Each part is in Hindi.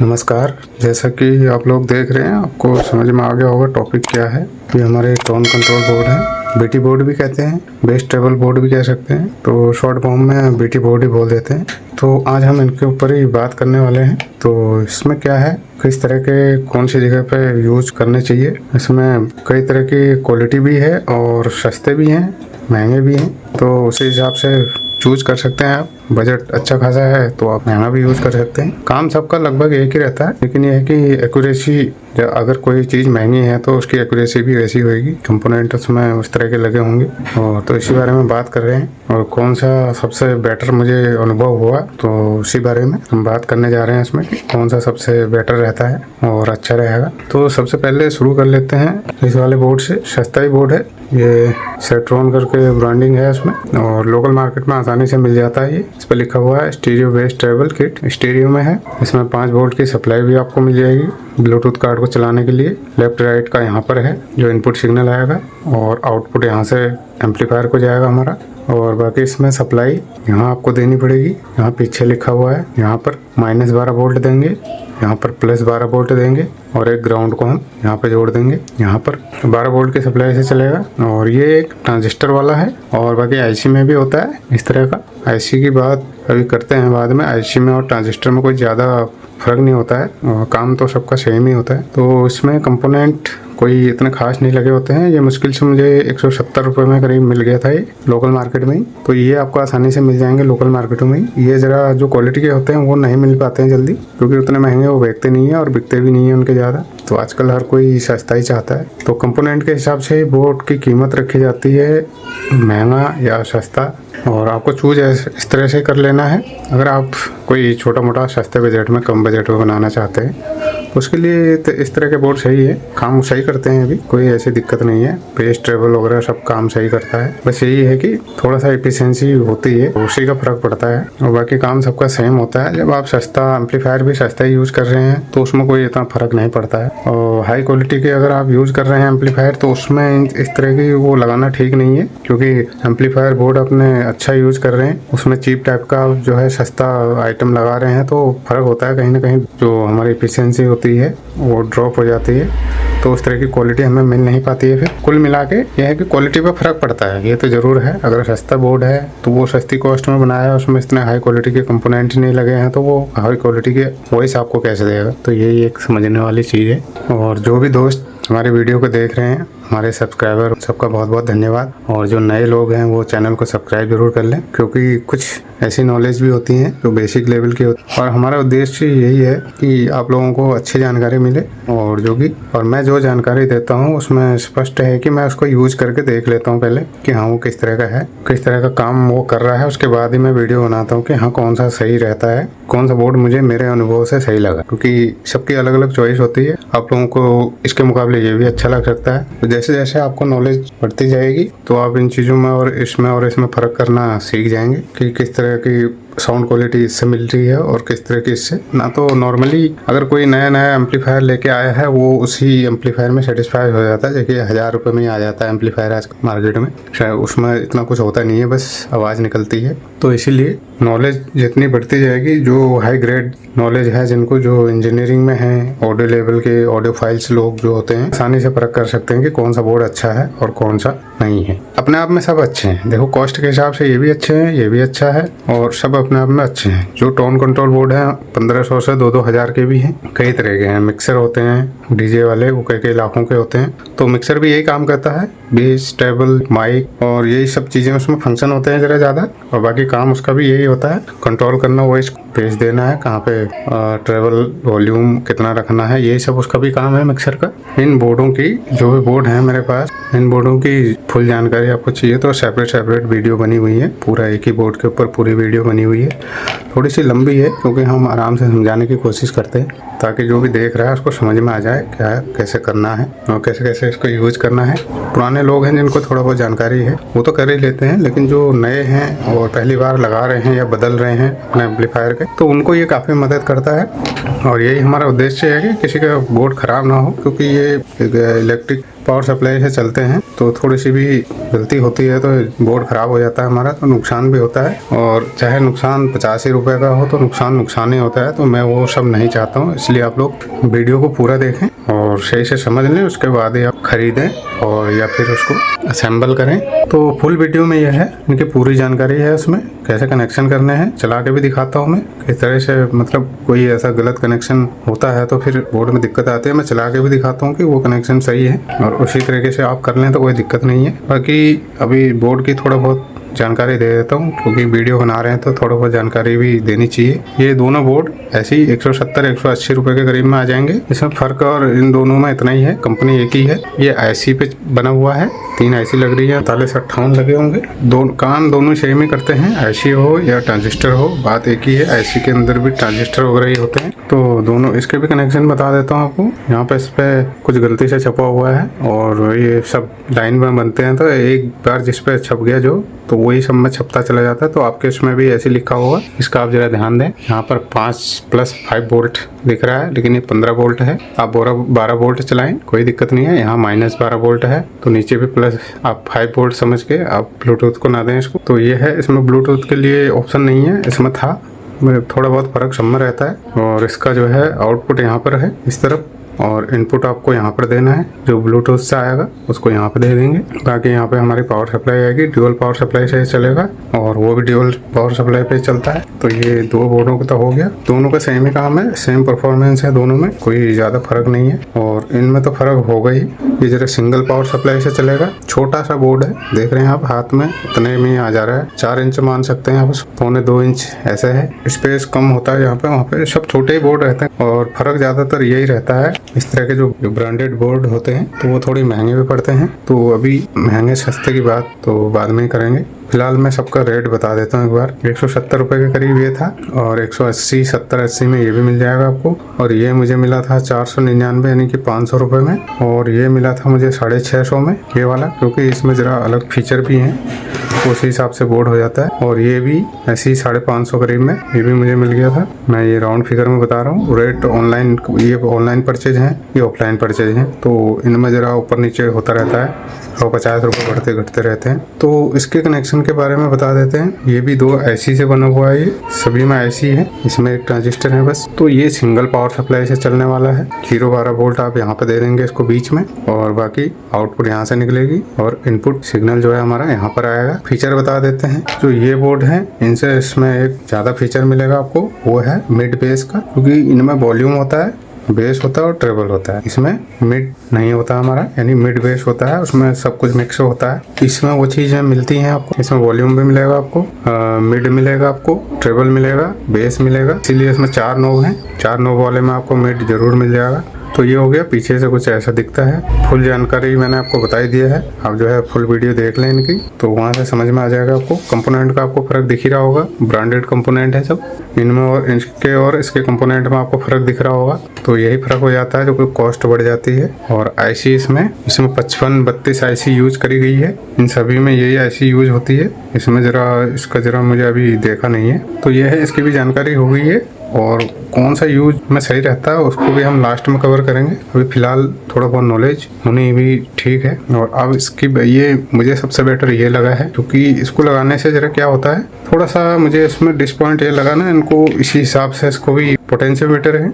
नमस्कार। जैसा कि आप लोग देख रहे हैं, आपको समझ में आ गया होगा टॉपिक क्या है। ये हमारे टोन कंट्रोल बोर्ड है, बीटी बोर्ड भी कहते हैं, बेस ट्रेबल बोर्ड भी कह सकते हैं, तो शॉर्ट फॉर्म में बीटी बोर्ड ही बोल देते हैं। तो आज हम इनके ऊपर ही बात करने वाले हैं। तो इसमें क्या है, किस तरह के कौन सी जगह पे यूज करने चाहिए। इसमें कई तरह की क्वालिटी भी है और सस्ते भी हैं, महंगे भी हैं, तो उसी हिसाब से चूज कर सकते हैं आप। बजट अच्छा खासा है तो आप महंगा भी यूज कर सकते हैं। काम सबका लगभग एक ही रहता है, लेकिन यह है कि एक्यूरेसी, अगर कोई चीज़ महंगी है तो उसकी एक्यूरेसी भी वैसी होगी, कंपोनेंट उसमें उस तरह के लगे होंगे। और तो इसी बारे में बात कर रहे हैं और कौन सा सबसे बेटर मुझे अनुभव हुआ, तो उसी बारे में हम बात करने जा रहे हैं इसमें कि कौन सा सबसे बेटर रहता है और अच्छा रहेगा। तो सबसे पहले शुरू कर लेते हैं इस वाले बोर्ड से। सस्ता ही बोर्ड है, ये सेट्रॉन करके ब्रांडिंग है इसमें और लोकल मार्केट में आसानी से मिल जाता है। ये इस पर लिखा हुआ है stereo base travel kit, stereo में है। इसमें 5 वोल्ट की सप्लाई भी आपको मिल जाएगी ब्लूटूथ कार्ड को चलाने के लिए। लेफ्ट राइट का यहाँ पर है जो इनपुट सिग्नल आएगा और आउटपुट यहाँ से एम्पलीफायर को जाएगा हमारा। और बाकी इसमें सप्लाई यहाँ आपको देनी पड़ेगी। यहाँ पीछे लिखा हुआ है, यहाँ पर -12 वोल्ट देंगे, यहाँ पर +12 वोल्ट देंगे और एक ग्राउंड को हम यहाँ पे जोड़ देंगे। यहाँ पर 12 वोल्ट की सप्लाई से चलेगा और ये एक ट्रांजिस्टर वाला है। और बाकी आईसी में भी होता है इस तरह का। आईसी की बात अभी करते हैं बाद में। आईसी में और ट्रांजिस्टर में कोई ज़्यादा फर्क नहीं होता है और काम तो सबका सेम ही होता है। तो इसमें कंपोनेंट कोई इतने खास नहीं लगे होते हैं। ये मुश्किल से मुझे 170 रुपये में करीब मिल गया था ये लोकल मार्केट में ही। तो ये आपको आसानी से मिल जाएंगे लोकल मार्केटों में ही। ये ज़रा जो क्वालिटी के होते हैं वो नहीं मिल पाते हैं जल्दी, क्योंकि उतने महंगे वो बेचते नहीं है और बिकते भी नहीं है उनके ज़्यादा। तो आजकल हर कोई सस्ता ही चाहता है। तो कंपोनेंट के हिसाब से बोर्ड की कीमत रखी जाती है, महंगा या सस्ता, और आपको चूज इस तरह से कर लेना है। अगर आप कोई छोटा मोटा सस्ते बजट में, कम बजट में बनाना चाहते हैं, उसके लिए इस तरह के बोर्ड सही है। काम सही करते हैं, अभी कोई ऐसी दिक्कत नहीं है। बेस ट्रेवल वगैरह सब काम सही करता है। बस यही है कि थोड़ा सा एफिशिएंसी होती है, उसी का फर्क पड़ता है और बाकी काम सबका सेम होता है। जब आप सस्ता एम्पलीफायर भी सस्ता ही यूज़ कर रहे हैं तो उसमें कोई इतना फ़र्क नहीं पड़ता है। और हाई क्वालिटी के अगर आप यूज़ कर रहे हैं एम्पलीफायर, तो उसमें इस तरह की वो लगाना ठीक नहीं है, क्योंकि एम्पलीफायर बोर्ड अपने अच्छा यूज़ कर रहे हैं, उसमें चीप टाइप का जो है सस्ता आइटम लगा रहे हैं, तो फ़र्क होता है कहीं ना कहीं। जो हमारी एफिशिएंसी होती है वो ड्रॉप हो जाती है, तो उस तरह की क्वालिटी हमें मिल नहीं पाती है। फिर कुल मिला के यह है कि क्वालिटी पे फ़र्क पड़ता है, ये तो ज़रूर है। अगर सस्ता बोर्ड है तो वो सस्ती कॉस्ट में बनाया है, उसमें इतने हाई क्वालिटी के कंपोनेंट नहीं लगे हैं, तो वो हाई क्वालिटी के वॉइस आपको कैसे देगा। तो यही एक समझने वाली चीज़ है। और जो भी दोस्त हमारे वीडियो को देख रहे हैं, हमारे सब्सक्राइबर, सबका बहुत बहुत धन्यवाद। और जो नए लोग हैं वो चैनल को सब्सक्राइब जरूर कर लें, क्योंकि कुछ ऐसी नॉलेज भी होती हैं जो बेसिक लेवल की होती है। और हमारा उद्देश्य यही है कि आप लोगों को अच्छी जानकारी मिले, और मैं जो जानकारी देता हूँ उसमें स्पष्ट है कि मैं उसको यूज करके देख लेता हूँ पहले कि हाँ वो किस तरह का है, किस तरह का काम वो कर रहा है। उसके बाद ही मैं वीडियो बनाता हूँ कि हाँ कौन सा सही रहता है, कौन सा बोर्ड मुझे मेरे अनुभव से सही लगा, क्योंकि सबकी अलग अलग चॉइस होती है। आप लोगों को इसके मुकाबले ये भी अच्छा लग सकता है। तो जैसे जैसे आपको नॉलेज बढ़ती जाएगी तो आप इन चीज़ों में और इसमें फ़र्क करना सीख जाएंगे कि किस तरह की साउंड क्वालिटी इससे मिल रही है और किस तरह की इससे ना। तो नॉर्मली अगर कोई नया एम्पलीफायर लेके आया है, वो उसी एम्पलीफायर में सेटिस्फाई हो जाता है। देखिए 1000 रुपये में ही आ जाता है एम्पलीफायर आज मार्केट में, शायद उसमें इतना कुछ होता नहीं है, बस आवाज़ निकलती है। तो इसीलिए नॉलेज जितनी बढ़ती जाएगी, जो हाई ग्रेड नॉलेज है, जिनको जो इंजीनियरिंग में है, ऑडियो लेवल के ऑडियो फाइल्स लोग जो होते हैं, आसानी से परख कर सकते हैं कि कौन सा बोर्ड अच्छा है और कौन सा नहीं है। अपने आप में सब अच्छे हैं। देखो कॉस्ट के हिसाब से ये भी अच्छे हैं, ये भी अच्छा है, और सब अपने आप में अच्छे हैं। जो टोन कंट्रोल बोर्ड है 1500 से 2-2 हज़ार के भी हैं, कई तरह के हैं। मिक्सर होते हैं डीजे वाले, वो कई लाखों के होते हैं। तो मिक्सर भी यही काम करता है, बेस ट्रेबल माइक और यही सब चीज़ें उसमें फंक्शन होते हैं ज़रा ज़्यादा, और बाकी काम उसका भी यही होता है, कंट्रोल करना, वॉइस भेज देना है, कहाँ पे ट्रेवल वॉल्यूम कितना रखना है, यही सब उसका भी काम है मिक्सर का। इन बोर्डों की, जो भी बोर्ड है मेरे पास, इन बोर्डों की फुल जानकारी आपको चाहिए तो सेपरेट वीडियो बनी हुई है। पूरा एक ही बोर्ड के ऊपर पूरी वीडियो बनी हुई है। थोड़ी सी लंबी है क्योंकि हम आराम से समझाने की कोशिश करते हैं, ताकि जो भी देख रहा है उसको समझ में आ जाए क्या कैसे करना है और कैसे कैसे इसको यूज करना है। पुराने लोग हैं जिनको थोड़ा बहुत जानकारी है वो तो कर ही लेते हैं, लेकिन जो नए हैं और पहली बार लगा रहे हैं या बदल रहे हैं अपने एम्पलीफायर सके, तो उनको ये काफ़ी मदद करता है। और यही हमारा उद्देश्य है कि किसी का बोर्ड ख़राब ना हो, क्योंकि ये इलेक्ट्रिक पावर सप्लाई से चलते हैं, तो थोड़ी सी भी गलती होती है तो बोर्ड ख़राब हो जाता है हमारा, तो नुकसान भी होता है। और चाहे नुकसान 85 रुपये का हो तो नुकसान ही होता है। तो मैं वो सब नहीं चाहता हूँ, इसलिए आप लोग वीडियो को पूरा देखें और सही से समझ लें, उसके बाद ही आप ख़रीदें और या फिर उसको असेंबल करें। तो फुल वीडियो में यह है, इनकी पूरी जानकारी है, उसमें कैसे कनेक्शन करने हैं चला के भी दिखाता हूँ मैं, किस तरह से मतलब कोई ऐसा गलत कनेक्शन होता है तो फिर बोर्ड में दिक्कत आती है, मैं चला के भी दिखाता हूँ कि वो कनेक्शन सही है और उसी तरीके से आप कर लें तो कोई दिक्कत नहीं है। बाकी अभी बोर्ड की थोड़ा बहुत जानकारी दे देता हूँ, क्योंकि वीडियो बना रहे हैं तो थोड़ा बहुत जानकारी भी देनी चाहिए। ये दोनों बोर्ड ऐसे ही 170-180 रुपये के करीब में आ जाएंगे। इसमें फ़र्क और इन दोनों में इतना ही है, कंपनी एक ही है। ये IC पे बना हुआ है, 3 IC लग रही है, 48-58 लगे होंगे। काम दोनों सेम ही करते हैं, IC हो या ट्रांजिस्टर हो, बात एक ही है। IC के अंदर भी ट्रांजिस्टर वगैरह ही होते हैं। तो दोनों इसके भी कनेक्शन बता देता हूँ आपको। यहाँ पे इस पर कुछ गलती से छपा हुआ है और ये सब लाइन में बनते हैं, तो एक बार जिस पे छप गया जो, तो वही सब में छपता चला जाता है। तो आपके इसमें भी ऐसे लिखा होगा, इसका आप जरा ध्यान दें। यहाँ पर 5+5 वोल्ट दिख रहा है, लेकिन ये 15 वोल्ट है। आप 12 वोल्ट चलाएं, कोई दिक्कत नहीं है। यहाँ -12 वोल्ट है, तो नीचे भी प्लस, आप 5 वोल्ट समझ के आप ब्लूटूथ को ना दें इसको। तो ये है, इसमें ब्लूटूथ के लिए ऑप्शन नहीं है, इसमें था, थोड़ा बहुत फ़र्क सब में रहता है। और इसका जो है आउटपुट यहाँ पर है इस तरफ, और इनपुट आपको यहाँ पर देना है, जो ब्लूटूथ से आएगा उसको यहाँ पे दे देंगे। बाकी यहाँ पे हमारी पावर सप्लाई आएगी, ड्यूअल पावर सप्लाई से चलेगा और वो भी ड्यूअल पावर सप्लाई पे चलता है। तो ये 2 बोर्डों का तो हो गया, दोनों का सेम ही काम है, सेम परफॉर्मेंस है, दोनों में कोई ज़्यादा फर्क नहीं है। और इनमें तो फर्क होगा ही। ये जरा सिंगल पावर सप्लाई से चलेगा, छोटा सा बोर्ड है, देख रहे हैं आप हाथ में, इतने में आ जा रहा है, 4 इंच मान सकते हैं आप, 1.25 इंच ऐसा है। स्पेस कम होता है यहाँ पे, वहाँ पे सब छोटे ही बोर्ड रहते हैं और फर्क ज़्यादातर यही रहता है। इस तरह के जो ब्रांडेड बोर्ड होते हैं तो वो थोड़ी महंगे भी पड़ते हैं। तो अभी महंगे सस्ते की बात तो बाद में ही करेंगे। फिलहाल मैं सबका रेट बता देता हूँ एक बार। 170 रुपये के करीब ये था और 180, 70-80 में ये भी मिल जाएगा आपको। और ये मुझे मिला था 499 यानी कि 500 रुपये में। और ये मिला था मुझे 650 में, ये वाला, क्योंकि इसमें ज़रा अलग फीचर भी हैं, उसी हिसाब से बोर्ड हो जाता है। और ये भी ऐसे ही 550 करीब में ये भी मुझे मिल गया था। मैं ये राउंड फिगर में बता रहा हूँ। रेट ऑनलाइन, ये ऑनलाइन परचेज हैं, ये ऑफलाइन परचेज हैं, तो इनमें ज़रा ऊपर नीचे होता रहता है और 50 रुपये बढ़ते घटते रहते हैं। तो इसके कनेक्शन के बारे में बता देते हैं। ये भी 2 IC से बना हुआ है, ये सभी में IC है, इसमें एक ट्रांजिस्टर है बस। तो ये सिंगल पावर सप्लाई से चलने वाला है। 0-12 वोल्ट आप यहाँ पे दे देंगे इसको बीच में, और बाकी आउटपुट यहाँ से निकलेगी और इनपुट सिग्नल जो है हमारा यहाँ पर आएगा। फीचर बता देते हैं। जो ये बोर्ड है, इनसे इसमें एक ज़्यादा फीचर मिलेगा आपको, वो है मिड बेस का, क्योंकि इनमें वॉल्यूम होता है, बेस होता है और ट्रेबल होता है। इसमें मिड नहीं होता हमारा, यानी मिड बेस होता है, उसमें सब कुछ मिक्स होता है। इसमें वो चीज़ें मिलती हैं आपको, इसमें वॉल्यूम भी मिलेगा आपको, मिड मिलेगा आपको, ट्रेबल मिलेगा, बेस मिलेगा। इसीलिए इसमें 4 नोब हैं, 4 नोब वाले में आपको मिड जरूर मिल जाएगा। तो ये हो गया, पीछे से कुछ ऐसा दिखता है। फुल जानकारी मैंने आपको बता ही दिया है, आप जो है फुल वीडियो देख लें इनकी, तो वहाँ से समझ में आ जाएगा आपको। कंपोनेंट का आपको फ़र्क दिख ही रहा होगा, ब्रांडेड कंपोनेंट है सब इनमें, और इसके कंपोनेंट में आपको फ़र्क दिख रहा होगा। तो यही फ़र्क हो जाता है, जो कोई कॉस्ट बढ़ जाती है। और IC इसमें 55-32 IC यूज करी गई है, इन सभी में यही IC यूज होती है। इसमें इसका ज़रा मुझे अभी देखा नहीं है। तो ये है, इसकी भी जानकारी हो गई है। और कौन सा यूज में सही रहता है उसको भी हम लास्ट में कवर करेंगे। अभी फ़िलहाल थोड़ा बहुत नॉलेज होनी भी ठीक है। और अब इसकी ये मुझे सबसे बेटर ये लगा है, क्योंकि इसको लगाने से ज़रा क्या होता है, थोड़ा सा मुझे इसमें डिसपॉइंट ये लगा ना, इनको इसी हिसाब से, इसको भी पोटेंशियोमीटर है,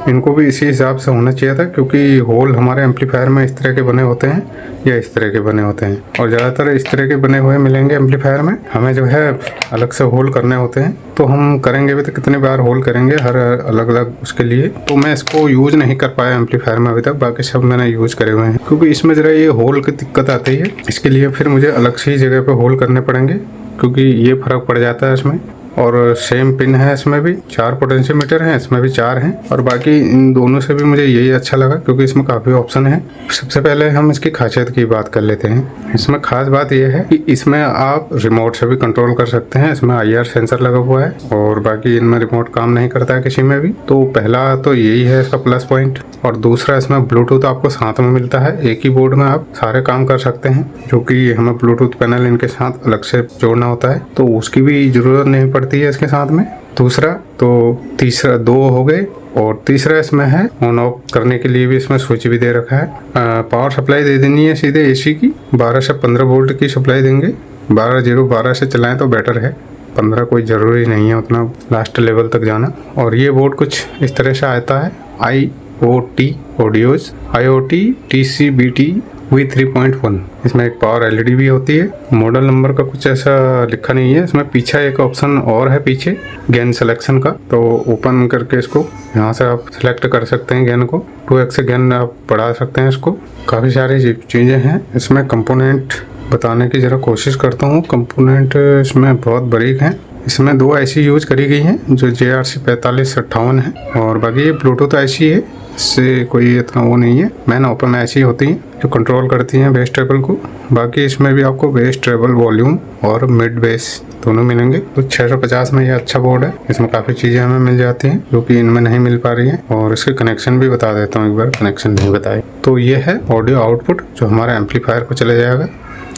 इनको भी इसी हिसाब से होना चाहिए था, क्योंकि होल हमारे एम्पलीफायर में इस तरह के बने होते हैं या इस तरह के बने होते हैं, और ज़्यादातर इस तरह के बने हुए मिलेंगे एम्पलीफायर में। हमें जो है अलग से होल करने होते हैं, तो हम करेंगे भी तो कितने बार होल करेंगे हर अलग अलग उसके लिए। तो मैं इसको यूज़ नहीं कर पाया एम्पलीफायर में अभी तक, बाकी सब मैंने यूज़ करे हुए हैं, क्योंकि इसमें ज़रा ये होल की दिक्कत आती है। इसके लिए फिर मुझे अलग से ही जगह पर होल करने पड़ेंगे, क्योंकि ये फ़र्क पड़ जाता है इसमें। और सेम पिन है, इसमें भी 4 पोटेंशियोमीटर हैं, इसमें भी 4 हैं। और बाकी इन दोनों से भी मुझे यही अच्छा लगा, क्योंकि इसमें काफ़ी ऑप्शन है। सबसे पहले हम इसकी खासियत की बात कर लेते हैं। इसमें खास बात यह है कि इसमें आप रिमोट से भी कंट्रोल कर सकते हैं। इसमें IR सेंसर लगा हुआ है, और बाकी इनमें रिमोट काम नहीं करता है किसी में भी। तो पहला तो यही है इसका प्लस पॉइंट। और दूसरा, इसमें ब्लूटूथ आपको साथ में मिलता है, एक ही बोर्ड में आप सारे काम कर सकते हैं, जो कि हमें ब्लूटूथ पैनल इनके साथ अलग से जोड़ना होता है, तो उसकी भी ज़रूरत नहीं पड़ती है इसके साथ में। दूसरा, तो तीसरा 2 हो गए, और तीसरा इसमें है ऑन ऑफ करने के लिए भी इसमें स्विच भी दे रखा है। पावर सप्लाई दे देनी है सीधे एसी की, 12 से 15 वोल्ट की सप्लाई देंगे। 12 से चलाएं तो बेटर है, 15 कोई ज़रूरी नहीं है उतना लास्ट लेवल तक जाना। और ये बोर्ड कुछ इस तरह से आता है, IoT audios, IoT TCBT V3.1। इसमें एक पावर LED भी होती है। मॉडल नंबर का कुछ ऐसा लिखा नहीं है। इसमें पीछे एक ऑप्शन और है, पीछे गेन सिलेक्शन का, तो ओपन करके इसको यहाँ से आप सिलेक्ट कर सकते हैं गेन को। 2x से गेन आप बढ़ा सकते हैं इसको। काफ़ी सारी चीज़ें हैं इसमें। कंपोनेंट बताने की ज़रा कोशिश करता हूँ। कंपोनेंट इसमें बहुत बारीक हैं। इसमें 2 IC यूज करी गई हैं जो JRC 4558 है, और बाकी ये ब्लूटूथ IC है, इससे कोई इतना वो नहीं है। मैन ओपन IC होती हैं जो कंट्रोल करती हैं बेस ट्रेबल को। बाकी इसमें भी आपको बेस ट्रेबल वॉल्यूम और मिड बेस दोनों मिलेंगे। तो 650 में ये अच्छा बोर्ड है। इसमें काफ़ी चीज़ें हमें मिल जाती हैं जो कि इनमें नहीं मिल पा रही हैं। और इसके कनेक्शन भी बता देता हूँ एक बार, कनेक्शन नहीं बताए। तो ये है ऑडियो आउटपुट जो हमारा एम्पलीफायर को चले जाएगा,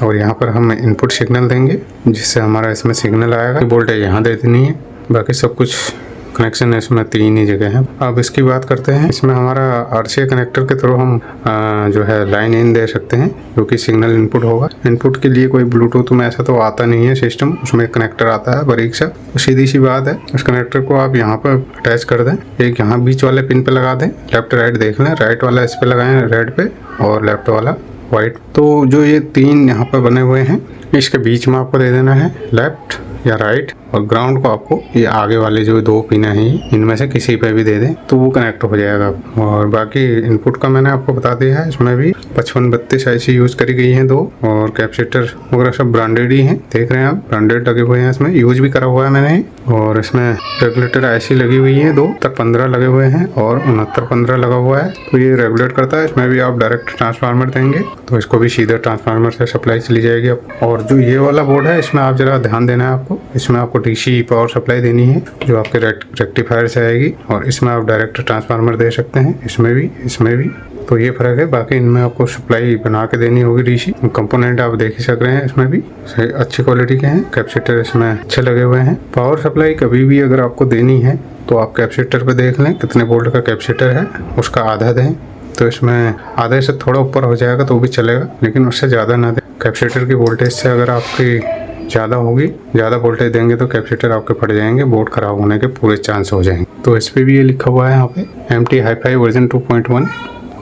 और यहाँ पर हम इनपुट सिग्नल देंगे जिससे हमारा इसमें सिग्नल आएगा। वोल्टेज यहाँ दे देनी है। बाकी सब कुछ कनेक्शन इसमें 3 ही जगह है। अब इसकी बात करते हैं। इसमें हमारा RCA कनेक्टर के थ्रू हम जो है लाइन इन दे सकते हैं, जो कि सिग्नल इनपुट होगा। इनपुट के लिए कोई ब्लूटूथ में ऐसा तो आता नहीं है सिस्टम, उसमें कनेक्टर आता है बारीक सा। तो सीधी सी बात है, उस कनेक्टर को आप यहाँ पर अटैच कर दें। एक यहाँ बीच वाले पिन पे लगा दें, लेफ्ट राइट देख लें। राइट वाला इस पे लगाएं रेड पे, और लेफ्ट वाला वाइट। तो जो ये 3 यहाँ पर बने हुए हैं, इसके बीच में आपको दे देना है लेफ्ट या राइट, और ग्राउंड को आपको ये आगे वाले जो 2 पिन हैं इनमें से किसी पे भी दे दें तो वो कनेक्ट हो जाएगा। और बाकी इनपुट का मैंने आपको बता दिया है। इसमें भी 5532 IC यूज करी गई हैं 2, और कैपेसिटर वगैरह सब ब्रांडेड ही हैं। देख रहे हैं आप, ब्रांडेड लगे हुए हैं। इसमें यूज भी करा हुआ है मैंने। और इसमें रेगुलेटर IC लगी हुई है 2, 15 लगे हुए हैं, और 6915 लगा हुआ है। तो ये रेगुलेट करता है। इसमें भी आप डायरेक्ट ट्रांसफार्मर देंगे तो इसको भी सीधे ट्रांसफार्मर से सप्लाई चली जाएगी। और जो ये वाला बोर्ड है, इसमें आप जरा ध्यान देना है आपको। इसमें आपको DC पावर सप्लाई देनी है जो आपके रेक्टिफायर से आएगी, और इसमें आप डायरेक्ट ट्रांसफार्मर दे सकते हैं, इसमें भी। तो ये फर्क है। बाकी इनमें आपको सप्लाई बना के देनी होगी DC। कंपोनेंट आप देख ही सक रहे हैं, इसमें भी अच्छी क्वालिटी के हैं। कैपेसिटर इसमें अच्छे लगे हुए हैं। पावर सप्लाई कभी भी अगर आपको देनी है तो आप कैपेसिटर पे देख लें कितने वोल्ट का कैपेसिटर है, उसका आधा दें। तो इसमें आधे से थोड़ा ऊपर हो जाएगा तो भी चलेगा, लेकिन उससे ज़्यादा ना दें। कैपेसिटर की वोल्टेज से अगर आपकी ज़्यादा होगी, ज़्यादा वोल्टेज देंगे तो कैपेसिटर आपके फट जाएंगे, बोर्ड खराब होने के पूरे चांस हो जाएंगे। तो इस पे भी ये लिखा हुआ है यहाँ पे MT Hi-Fi वर्जन 2.1,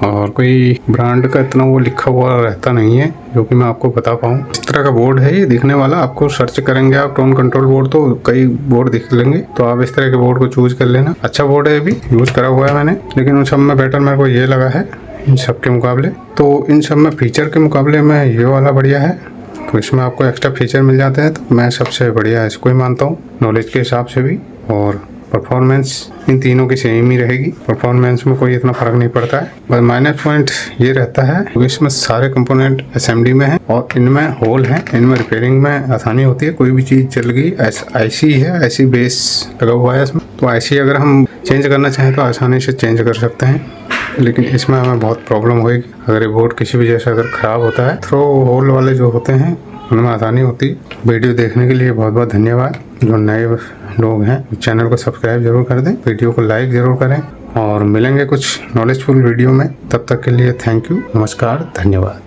और कोई ब्रांड का इतना वो लिखा हुआ रहता नहीं है जो कि मैं आपको बता पाऊँ। इस तरह का बोर्ड है ये दिखने वाला। आपको सर्च करेंगे आप टोन कंट्रोल बोर्ड तो कई बोर्ड दिख लेंगे, तो आप इस तरह के बोर्ड को चूज कर लेना। अच्छा बोर्ड है, ये भी यूज करा हुआ है मैंने, लेकिन उन सब में बेटर मेरे को ये लगा है इन सब के मुकाबले। तो इन सब में फीचर के मुकाबले में ये वाला बढ़िया है। तो इसमें आपको एक्स्ट्रा फीचर मिल जाते हैं, तो मैं सबसे बढ़िया इसको ही मानता हूँ नॉलेज के हिसाब से भी। और परफॉर्मेंस इन तीनों की सेम ही रहेगी, परफॉर्मेंस में कोई इतना फर्क नहीं पड़ता है। बस माइनस पॉइंट ये रहता है क्योंकि इसमें सारे कंपोनेंट असेंबली में हैं और इनमें होल हैं, इनमें रिपेयरिंग में आसानी होती है। कोई भी चीज़ चल गई, IC है, IC बेस लगा हुआ है इसमें, तो IC अगर हम चेंज करना चाहें तो आसानी से चेंज कर सकते हैं, लेकिन इसमें हमें बहुत प्रॉब्लम होगी अगर ये बोर्ड किसी वजह से अगर ख़राब होता है। थ्रो होल वाले जो होते हैं उनमें आसानी होती है। वीडियो देखने के लिए बहुत बहुत धन्यवाद। जो नए लोग हैं चैनल को सब्सक्राइब जरूर कर दें, वीडियो को लाइक ज़रूर करें, और मिलेंगे कुछ नॉलेजफुल वीडियो में। तब तक के लिए थैंक यू, नमस्कार, धन्यवाद।